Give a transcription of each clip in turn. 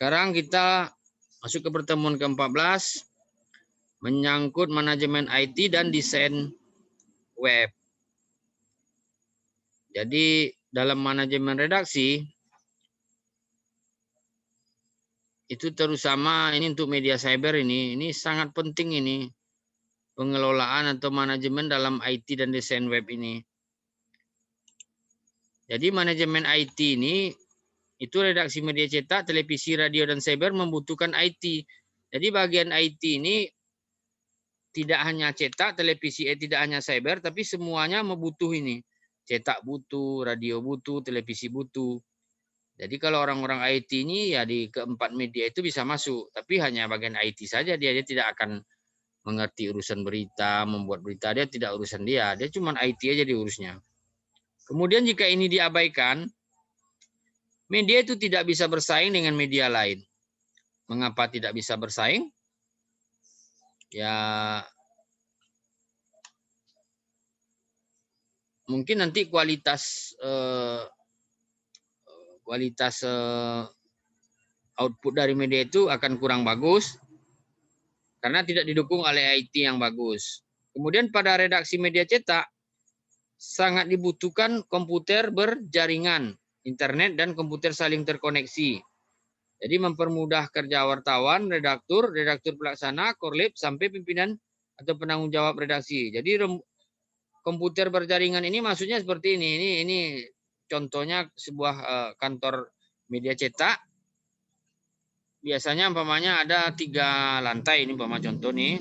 Sekarang kita masuk ke pertemuan ke-14, menyangkut manajemen IT dan desain web. Jadi dalam manajemen redaksi, itu terutama ini untuk media cyber ini sangat penting ini, pengelolaan atau manajemen dalam IT dan desain web ini. Jadi manajemen IT ini, itu redaksi media cetak, televisi, radio, dan cyber membutuhkan IT. Jadi bagian IT ini tidak hanya cetak, televisi, tidak hanya cyber, tapi semuanya membutuh ini. Cetak butuh, radio butuh, televisi butuh. Jadi kalau orang-orang IT ini ya di keempat media itu bisa masuk, tapi hanya bagian IT saja dia tidak akan mengerti urusan berita, membuat berita, dia tidak urusan dia cuma IT aja diurusnya. Kemudian jika ini diabaikan, media itu tidak bisa bersaing dengan media lain. Mengapa tidak bisa bersaing? Ya mungkin nanti kualitas output dari media itu akan kurang bagus karena tidak didukung oleh IT yang bagus. Kemudian pada redaksi media cetak sangat dibutuhkan komputer berjaringan, internet dan komputer saling terkoneksi. Jadi mempermudah kerja wartawan, redaktur pelaksana, korlap sampai pimpinan atau penanggung jawab redaksi. Jadi komputer berjaringan ini maksudnya seperti ini. Ini contohnya sebuah kantor media cetak. Biasanya umpamanya ada 3 lantai, ini umpama contoh nih.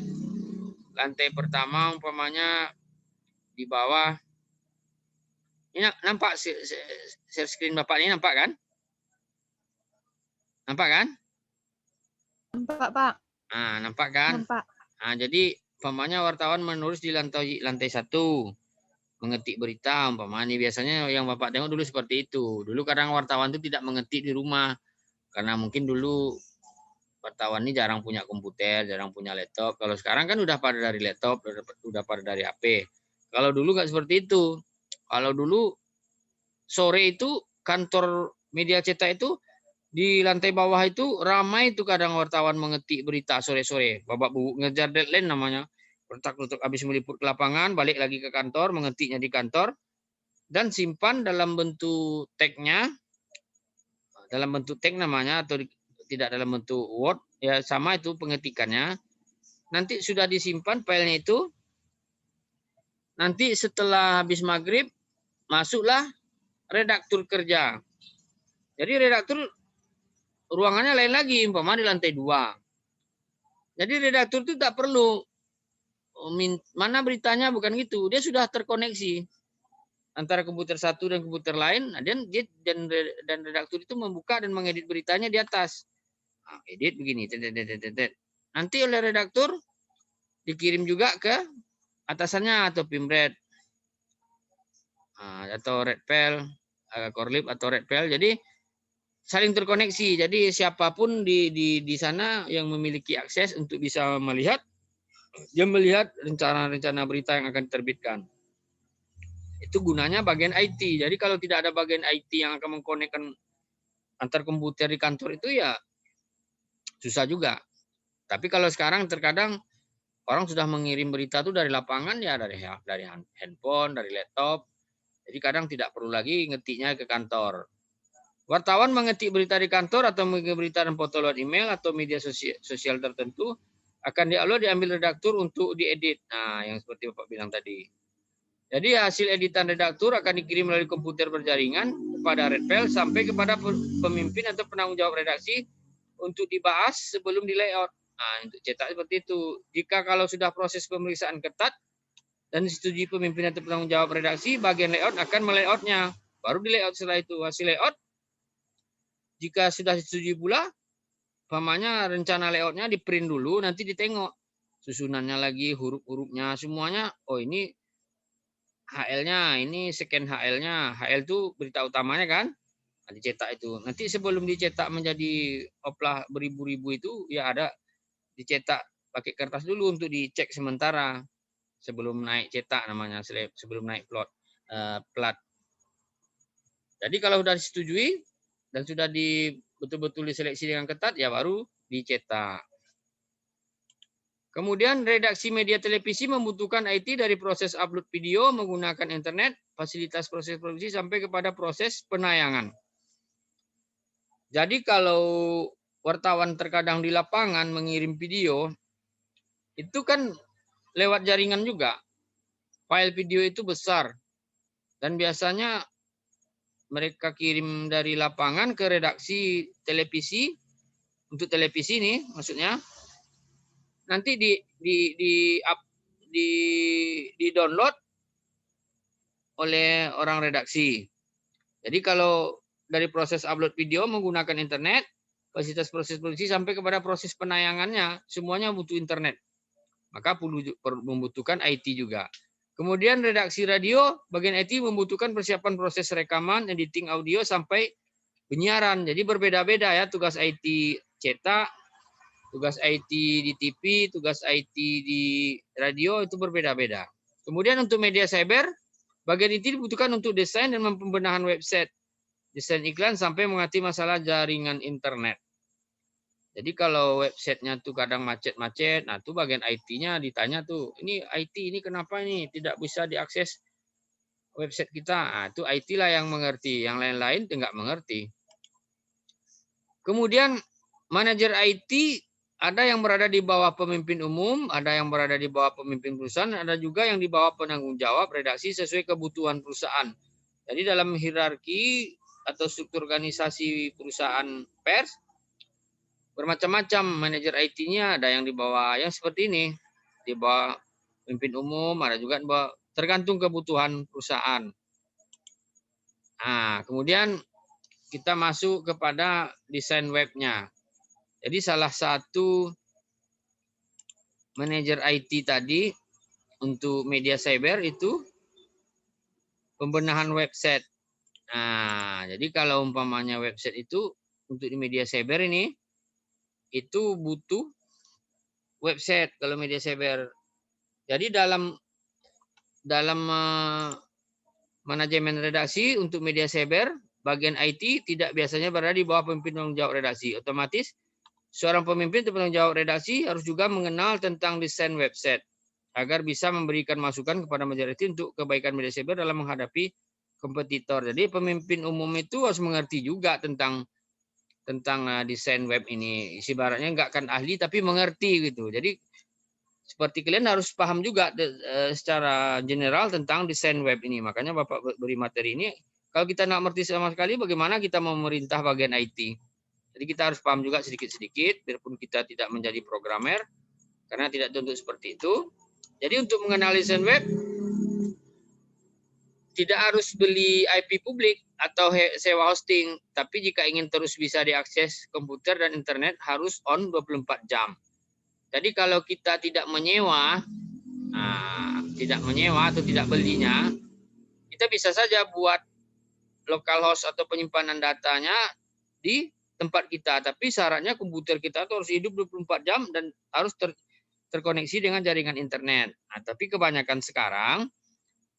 Lantai pertama umpamanya di bawah. Ini nampak share screen Bapak ini, nampak kan? Nampak kan? Nampak, Pak. Nah, nampak kan? Nampak. Nah, jadi umpamanya wartawan menulis di lantai 1, mengetik berita umpamanya. Biasanya yang Bapak tengok dulu seperti itu. Dulu kadang wartawan itu tidak mengetik di rumah karena mungkin dulu wartawan ini jarang punya komputer, jarang punya laptop. Kalau sekarang kan udah pada dari laptop, udah pada dari HP. Kalau dulu nggak seperti itu. Kalau dulu sore itu kantor media cetak itu di lantai bawah itu ramai itu kadang wartawan mengetik berita sore-sore. Babak bubuk ngejar deadline namanya. Letak-letak habis meliput ke lapangan, balik lagi ke kantor, mengetiknya di kantor, dan simpan dalam bentuk tag-nya, dalam bentuk tag namanya, atau tidak dalam bentuk Word, ya sama itu pengetikannya. Nanti sudah disimpan filenya itu, nanti setelah habis maghrib, masuklah redaktur kerja. Jadi redaktur ruangannya lain lagi, umpama di lantai 2. Jadi redaktur itu tak perlu mana beritanya, bukan gitu. Dia sudah terkoneksi antara komputer satu dan komputer lain. Dan redaktur itu membuka dan mengedit beritanya di atas. Nah, edit begini. Nanti oleh redaktur dikirim juga ke atasannya atau Pimred atau Redpel, Korlip atau Redpel. Jadi saling terkoneksi. Jadi siapapun di sana yang memiliki akses untuk bisa melihat, dia melihat rencana-rencana berita yang akan diterbitkan. Itu gunanya bagian IT. Jadi kalau tidak ada bagian IT yang akan mengkonekkan antar komputer di kantor itu ya susah juga. Tapi kalau sekarang terkadang orang sudah mengirim berita itu dari lapangan ya dari handphone, dari laptop. Jadi kadang tidak perlu lagi ngetiknya ke kantor. Wartawan mengetik berita di kantor atau mengirim berita dan foto lewat email atau media sosial tertentu akan diambil redaktur untuk diedit. Nah, yang seperti Bapak bilang tadi. Jadi hasil editan redaktur akan dikirim melalui komputer berjaringan kepada Redpel sampai kepada pemimpin atau penanggung jawab redaksi untuk dibahas sebelum di layout. Nah, untuk cetak seperti itu. Jika kalau sudah proses pemeriksaan ketat dan disetujui pemimpin atau penanggung jawab redaksi, bagian layout akan melayoutnya. Baru di layout setelah itu. Hasil layout, jika sudah disetujui pula, umpamanya rencana layoutnya di print dulu, nanti ditengok susunannya lagi, huruf-hurufnya, semuanya. Oh ini HL-nya, ini scan HL-nya. HL itu berita utamanya kan, dicetak itu. Nanti sebelum dicetak menjadi oplah beribu-ribu itu, ya ada dicetak pakai kertas dulu untuk dicek sementara sebelum naik cetak namanya, sebelum naik plat. Jadi kalau sudah disetujui dan sudah betul-betul diseleksi dengan ketat, ya baru dicetak. Kemudian redaksi media televisi membutuhkan IT dari proses upload video menggunakan internet, fasilitas proses produksi sampai kepada proses penayangan. Jadi kalau wartawan terkadang di lapangan mengirim video, itu kan lewat jaringan juga. File video itu besar. Dan biasanya mereka kirim dari lapangan ke redaksi televisi, untuk televisi nih maksudnya, nanti di download oleh orang redaksi. Jadi kalau dari proses upload video menggunakan internet, fasilitas proses produksi sampai kepada proses penayangannya, semuanya butuh internet. Maka membutuhkan IT juga. Kemudian redaksi radio, bagian IT membutuhkan persiapan proses rekaman, editing audio, sampai penyiaran. Jadi berbeda-beda ya tugas IT cetak, tugas IT di TV, tugas IT di radio itu berbeda-beda. Kemudian untuk media cyber, bagian IT dibutuhkan untuk desain dan pembenahan website, desain iklan sampai mengatasi masalah jaringan internet. Jadi kalau websitenya tuh kadang macet-macet, nah tuh bagian IT-nya ditanya tuh, ini IT ini kenapa nih tidak bisa diakses website kita? Nah, itu IT lah yang mengerti, yang lain-lain nggak mengerti. Kemudian manajer IT ada yang berada di bawah pemimpin umum, ada yang berada di bawah pemimpin perusahaan, ada juga yang di bawah penanggung jawab redaksi sesuai kebutuhan perusahaan. Jadi dalam hierarki atau struktur organisasi perusahaan pers, bermacam-macam manajer IT-nya, ada yang di bawah yang seperti ini, di bawah pemimpin umum, ada juga di bawah, tergantung kebutuhan perusahaan. Nah, kemudian kita masuk kepada desain webnya. Jadi salah satu manajer IT tadi untuk media cyber itu pembenahan website. Nah, jadi kalau umpamanya website itu untuk di media cyber ini, itu butuh website kalau media cyber. Jadi dalam manajemen redaksi untuk media cyber, bagian IT tidak biasanya berada di bawah pemimpin tanggung jawab redaksi. Otomatis seorang pemimpin atau penanggung jawab redaksi harus juga mengenal tentang desain website agar bisa memberikan masukan kepada manajer IT untuk kebaikan media cyber dalam menghadapi kompetitor. Jadi pemimpin umum itu harus mengerti juga tentang desain web ini. Ibaratnya nggak kan ahli tapi mengerti gitu. Jadi seperti kalian harus paham juga secara general tentang desain web ini. Makanya Bapak beri materi ini. Kalau kita nggak mengerti sama sekali, bagaimana kita mau memerintah bagian IT? Jadi kita harus paham juga sedikit-sedikit, biarpun kita tidak menjadi programmer, karena tidak tentu seperti itu. Jadi untuk mengenal desain web, tidak harus beli IP publik atau sewa hosting, tapi jika ingin terus bisa diakses komputer dan internet harus on 24 jam. Jadi kalau kita tidak menyewa atau tidak belinya, kita bisa saja buat local host atau penyimpanan datanya di tempat kita. Tapi syaratnya komputer kita itu harus hidup 24 jam dan harus terkoneksi dengan jaringan internet. Nah, tapi kebanyakan sekarang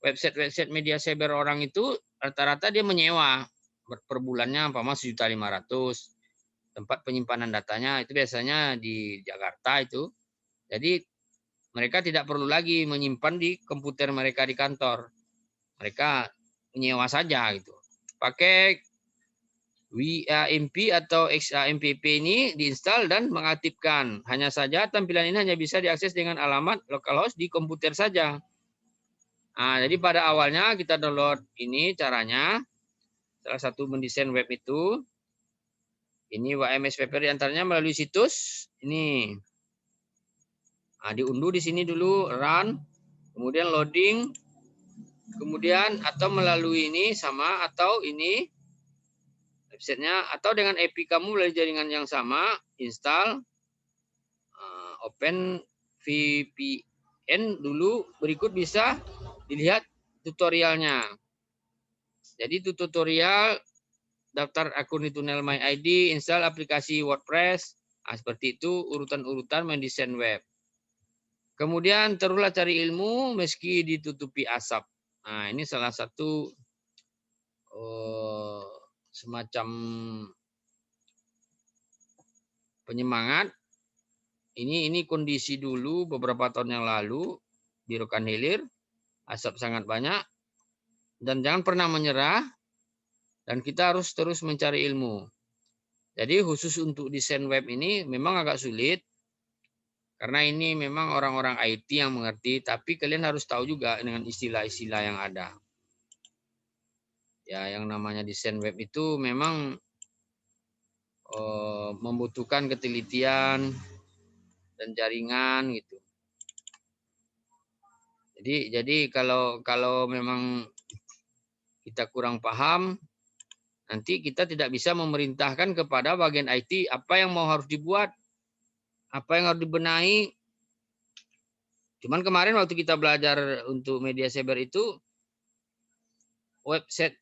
website media cyber orang itu rata-rata dia menyewa per bulannya umpama 1.500.000. Tempat penyimpanan datanya itu biasanya di Jakarta itu. Jadi mereka tidak perlu lagi menyimpan di komputer mereka di kantor. Mereka menyewa saja gitu. Pakai WAMP atau XAMPP ini diinstal dan mengaktifkan. Hanya saja tampilan ini hanya bisa diakses dengan alamat localhost di komputer saja. Nah, jadi pada awalnya kita download ini caranya. Salah satu mendesain web itu. Ini WMS Paper diantaranya melalui situs. Ini. Nah, diunduh di sini dulu, run. Kemudian loading. Kemudian atau melalui ini sama atau ini. Websitenya. Atau dengan API kamu melalui jaringan yang sama. Install. Open VPN dulu. Berikut bisa dilihat tutorialnya. Jadi itu tutorial daftar akun di Tunnel My ID, install aplikasi WordPress. Nah, seperti itu urutan-urutan mendesain web. Kemudian teruslah cari ilmu meski ditutupi asap. Nah, ini salah satu semacam penyemangat. Ini kondisi dulu beberapa tahun yang lalu di Rokan Hilir, asap sangat banyak, dan jangan pernah menyerah, dan kita harus terus mencari ilmu. Jadi khusus untuk desain web ini memang agak sulit, karena ini memang orang-orang IT yang mengerti, tapi kalian harus tahu juga dengan istilah-istilah yang ada. Ya, yang namanya desain web itu memang membutuhkan ketelitian dan jaringan gitu. Jadi kalau memang kita kurang paham, nanti kita tidak bisa memerintahkan kepada bagian IT apa yang harus dibuat, apa yang harus dibenahi. Cuman kemarin waktu kita belajar untuk media cyber itu, website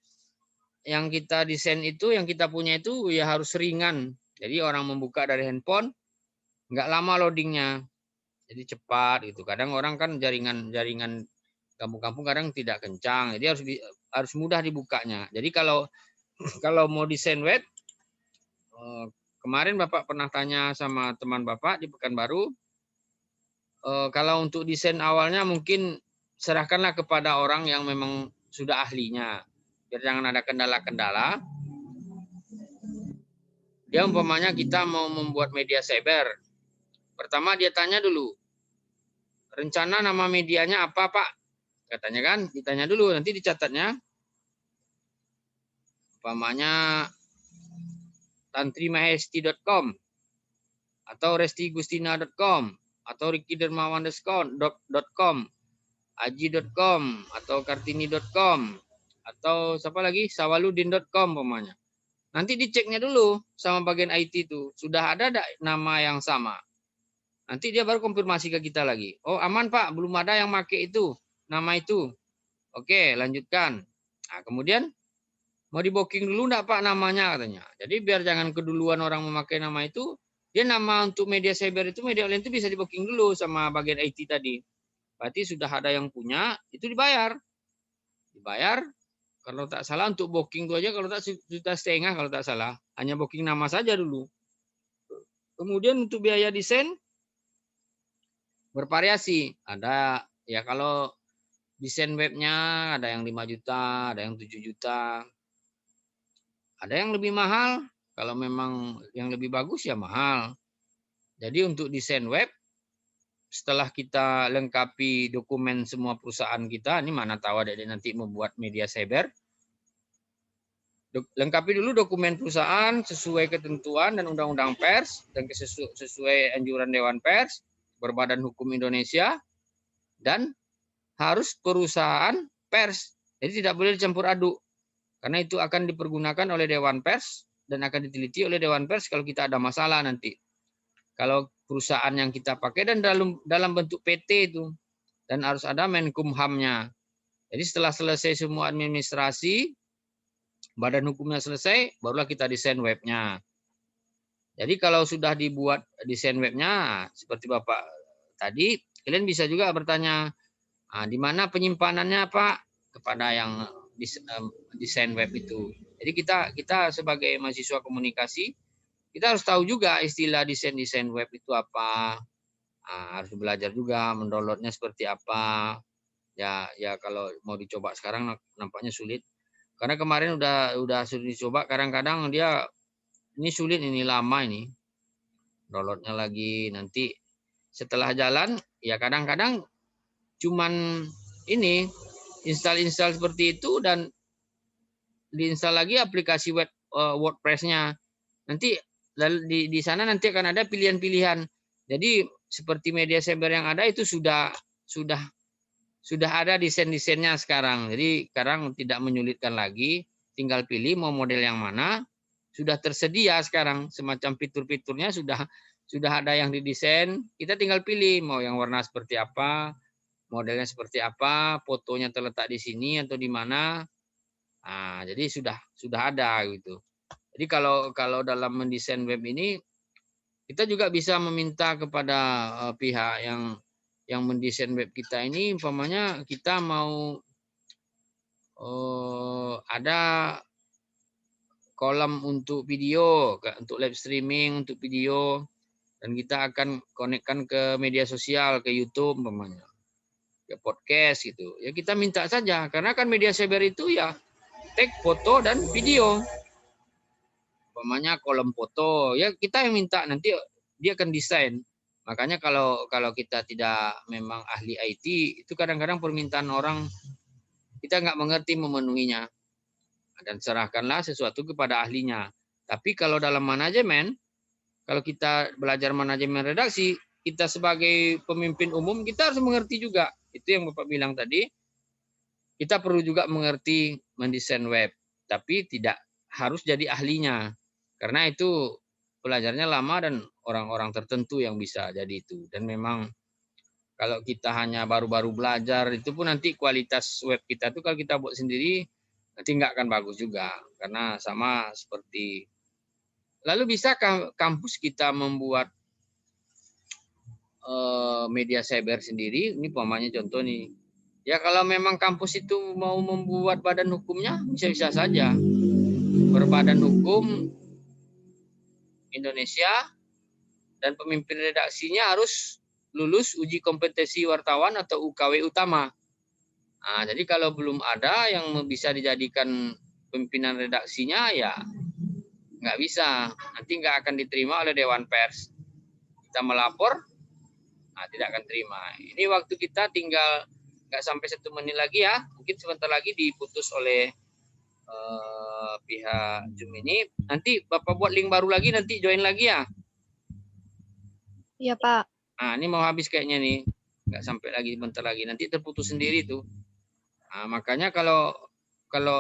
yang kita desain itu, yang kita punya itu ya harus ringan. Jadi orang membuka dari handphone, nggak lama loadingnya. Jadi cepat gitu. Kadang orang kan jaringan kampung-kampung kadang tidak kencang. Jadi harus mudah dibukanya. Jadi kalau mau desain web, kemarin Bapak pernah tanya sama teman Bapak di Pekanbaru, kalau untuk desain awalnya mungkin serahkanlah kepada orang yang memang sudah ahlinya. Biar jangan ada kendala-kendala. Dia umpamanya kita mau membuat media cyber. Pertama dia tanya dulu, rencana nama medianya apa Pak? Katanya kan, ditanya dulu, nanti dicatatnya. Umpamanya tantrimahesti.com atau restigustina.com atau rickydermawan.com, aji.com atau kartini.com atau siapa lagi, sawaludin.com umpamanya. Nanti diceknya dulu sama bagian IT itu, sudah ada nama yang sama. Nanti dia baru konfirmasi ke kita lagi. Oh aman Pak, belum ada yang pakai itu, nama itu. Oke, lanjutkan. Nah, kemudian mau di booking dulu enggak Pak namanya katanya. Jadi biar jangan keduluan orang memakai nama itu, dia nama untuk media cyber itu, media online itu bisa di booking dulu sama bagian IT tadi. Berarti sudah ada yang punya, itu dibayar. Dibayar, kalau tak salah untuk booking itu aja kalau tak juta setengah kalau tak salah. Hanya booking nama saja dulu. Kemudian untuk biaya desain, bervariasi. Ada ya kalau desain webnya ada yang 5 juta, ada yang 7 juta. Ada yang lebih mahal, kalau memang yang lebih bagus ya mahal. Jadi untuk desain web, setelah kita lengkapi dokumen semua perusahaan kita, ini mana tahu ada nanti membuat media cyber. Lengkapi dulu dokumen perusahaan sesuai ketentuan dan undang-undang pers dan sesuai anjuran Dewan Pers, Berbadan Hukum Indonesia, dan harus perusahaan pers. Jadi tidak boleh dicampur aduk. Karena itu akan dipergunakan oleh Dewan Pers dan akan diteliti oleh Dewan Pers kalau kita ada masalah nanti. Kalau perusahaan yang kita pakai dan dalam bentuk PT itu. Dan harus ada Menkumham-nya. Jadi setelah selesai semua administrasi, badan hukumnya selesai, barulah kita desain webnya. Jadi kalau sudah dibuat desain webnya, seperti Bapak tadi, kalian bisa juga bertanya, di mana penyimpanannya Pak? Kepada yang desain web itu. Jadi kita sebagai mahasiswa komunikasi, kita harus tahu juga istilah desain web itu apa. Harus belajar juga mendownloadnya seperti apa. Ya kalau mau dicoba sekarang nampaknya sulit. Karena kemarin udah sudah dicoba, kadang-kadang dia ini sulit, ini lama ini. Downloadnya lagi nanti setelah jalan ya kadang-kadang cuman ini install seperti itu dan diinstal lagi aplikasi web WordPress-nya. Nanti di sana nanti akan ada pilihan-pilihan. Jadi seperti media cyber yang ada itu sudah ada desain-desainnya sekarang. Jadi sekarang tidak menyulitkan lagi, tinggal pilih mau model yang mana. Sudah tersedia sekarang semacam fitur-fiturnya sudah ada yang didesain. Kita tinggal pilih mau yang warna seperti apa, modelnya seperti apa, fotonya terletak di sini atau di mana. Nah, jadi sudah ada gitu. Jadi kalau dalam mendesain web ini kita juga bisa meminta kepada pihak yang mendesain web kita ini, umpamanya kita mau ada kolom untuk video, untuk live streaming, untuk video. Dan kita akan konekkan ke media sosial, ke YouTube umpamanya, ke podcast gitu. Ya kita minta saja, karena kan media cyber itu ya tag, foto, dan video. Umpamanya kolom foto, ya kita yang minta, nanti dia akan desain. Makanya kalau kita tidak memang ahli IT, itu kadang-kadang permintaan orang kita nggak mengerti memenuhinya. Dan serahkanlah sesuatu kepada ahlinya. Tapi kalau dalam manajemen, kalau kita belajar manajemen redaksi, kita sebagai pemimpin umum, kita harus mengerti juga. Itu yang Bapak bilang tadi, kita perlu juga mengerti mendesain web. Tapi tidak harus jadi ahlinya. Karena itu belajarnya lama dan orang-orang tertentu yang bisa jadi itu. Dan memang kalau kita hanya baru-baru belajar, itu pun nanti kualitas web kita tuh kalau kita buat sendiri, nanti nggak akan bagus juga. Karena sama seperti, lalu bisakah kampus kita membuat media cyber sendiri? Ini umpamanya contoh nih. Ya kalau memang kampus itu mau membuat badan hukumnya, bisa-bisa saja. Berbadan hukum Indonesia dan pemimpin redaksinya harus lulus uji kompetensi wartawan atau UKW utama. Nah, jadi kalau belum ada yang bisa dijadikan pimpinan redaksinya, ya nggak bisa. Nanti nggak akan diterima oleh Dewan Pers. Kita melapor, nah tidak akan terima. Ini waktu kita tinggal nggak sampai 1 menit lagi ya. Mungkin sebentar lagi diputus oleh pihak Zoom ini. Nanti Bapak buat link baru lagi, nanti join lagi ya. Iya, Pak. Nah, ini mau habis kayaknya nih. Nggak sampai lagi, bentar lagi. Nanti terputus sendiri tuh. Nah, makanya kalau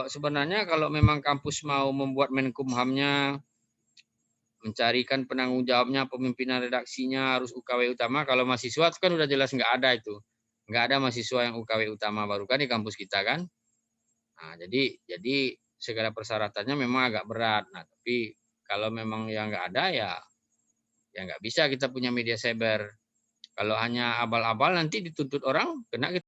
sebenarnya kalau memang kampus mau membuat Menkumhamnya, mencarikan penanggung jawabnya, pemimpinan redaksinya harus UKW utama. Kalau mahasiswa itu kan udah jelas nggak ada itu. Nggak ada mahasiswa yang UKW utama baru kan di kampus kita kan. Nah, jadi segala persyaratannya memang agak berat. Nah, tapi kalau memang yang nggak ada ya nggak bisa kita punya media cyber. Kalau hanya abal-abal nanti dituntut orang, kena